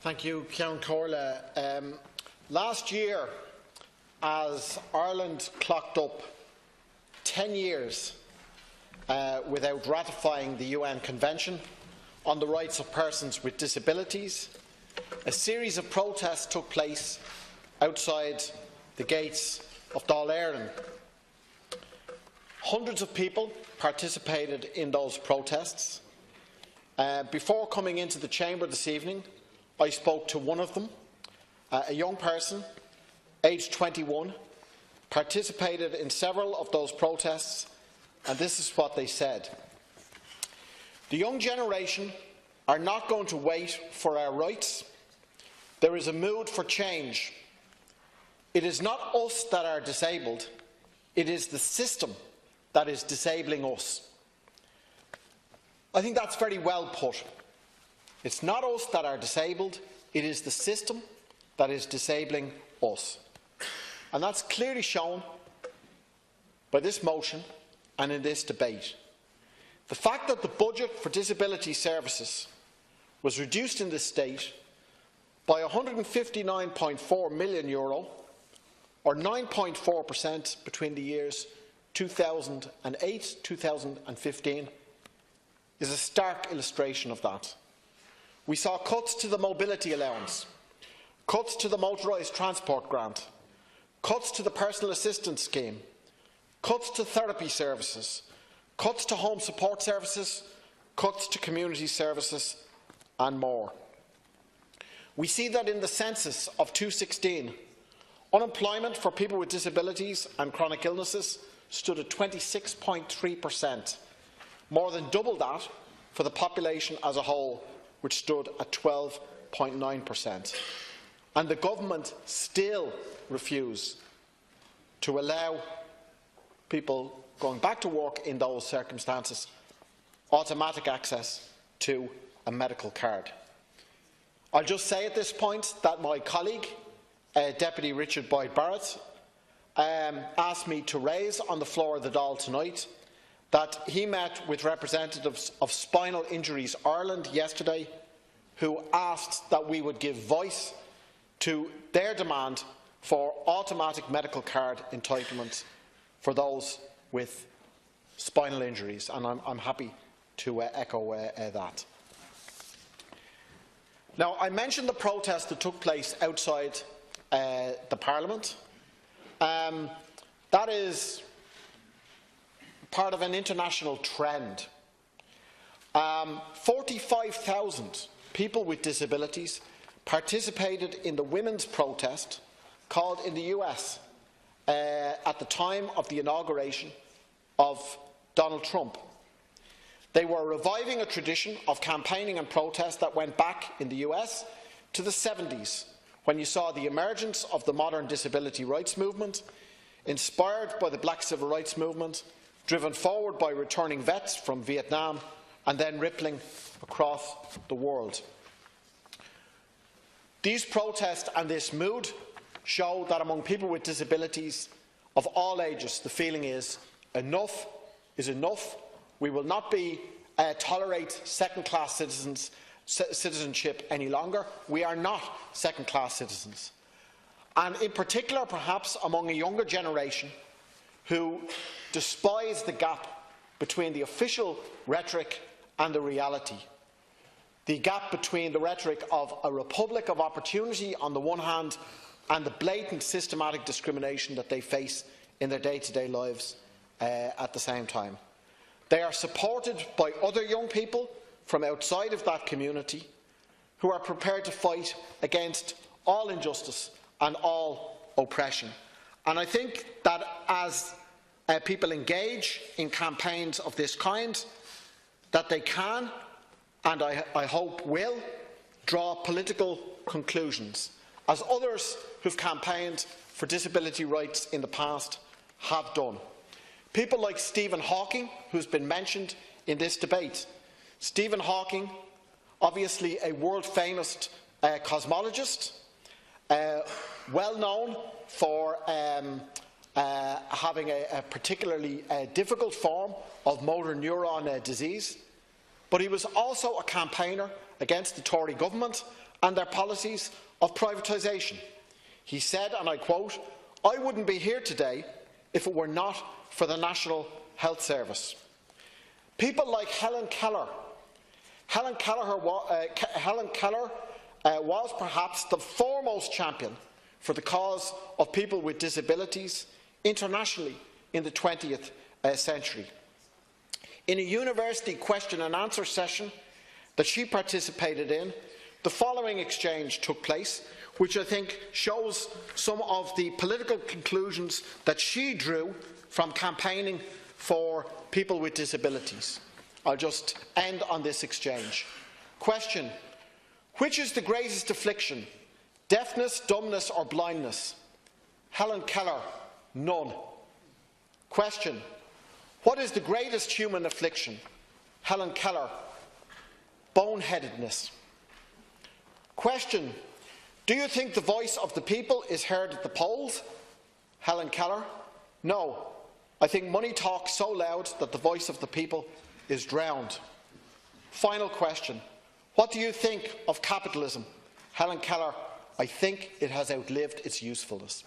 Thank you, Ceann Comhairle. Last year, as Ireland clocked up 10 years without ratifying the UN Convention on the Rights of Persons with Disabilities, a series of protests took place outside the gates of Dáil Éireann. Hundreds of people participated in those protests. Before coming into the chamber this evening, I spoke to one of them, a young person, aged 21, participated in several of those protests, and this is what they said. The young generation are not going to wait for our rights. There is a mood for change. It is not us that are disabled, it is the system that is disabling us. I think that's very well put. It's not us that are disabled, it is the system that is disabling us. And that's clearly shown by this motion and in this debate. The fact that the budget for disability services was reduced in this state by €159.4 million, or 9.4% between the years 2008-2015, is a stark illustration of that. We saw cuts to the mobility allowance, cuts to the motorised transport grant, cuts to the personal assistance scheme, cuts to therapy services, cuts to home support services, cuts to community services and more. We see that in the census of 2016, unemployment for people with disabilities and chronic illnesses stood at 26.3%, more than double that for the population as a whole, which stood at 12.9%. And the government still refuse to allow people going back to work in those circumstances automatic access to a medical card. I'll just say at this point that my colleague, Deputy Richard Boyd Barrett, asked me to raise on the floor of the Dáil tonight that he met with representatives of Spinal Injuries Ireland yesterday, who asked that we would give voice to their demand for automatic medical card entitlement for those with spinal injuries, and I'm happy to echo that. Now, I mentioned the protest that took place outside the Parliament. That is part of an international trend. 45,000 people with disabilities participated in the women's protest called in the US at the time of the inauguration of Donald Trump. They were reviving a tradition of campaigning and protest that went back in the US to the 70s, when you saw the emergence of the modern disability rights movement, inspired by the Black Civil Rights Movement, driven forward by returning vets from Vietnam, and then rippling across the world. These protests and this mood show that among people with disabilities of all ages, the feeling is enough is enough. We will not tolerate second-class citizenship any longer. We are not second-class citizens. And in particular, perhaps, among a younger generation who despise the gap between the official rhetoric and the reality. The gap between the rhetoric of a republic of opportunity on the one hand and the blatant systematic discrimination that they face in their day-to-day lives at the same time. They are supported by other young people from outside of that community who are prepared to fight against all injustice and all oppression. And I think that as people engage in campaigns of this kind, that they can, and I hope will, draw political conclusions, as others who have campaigned for disability rights in the past have done. People like Stephen Hawking, who has been mentioned in this debate. Stephen Hawking, obviously a world-famous cosmologist, well known for having a particularly difficult form of motor neuron disease, but he was also a campaigner against the Tory government and their policies of privatisation. He said, and I quote, "I wouldn't be here today if it were not for the National Health Service." People like Helen Keller. Helen Keller was perhaps the foremost champion for the cause of people with disabilities internationally in the 20th century. In a university question and answer session that she participated in, the following exchange took place, which I think shows some of the political conclusions that she drew from campaigning for people with disabilities. I'll just end on this exchange. Question: which is the greatest affliction, deafness, dumbness or blindness? Helen Keller: none. Question: what is the greatest human affliction? Helen Keller: boneheadedness. Question: do you think the voice of the people is heard at the polls? Helen Keller: no. I think money talks so loud that the voice of the people is drowned. Final question: what do you think of capitalism? Helen Keller: I think it has outlived its usefulness.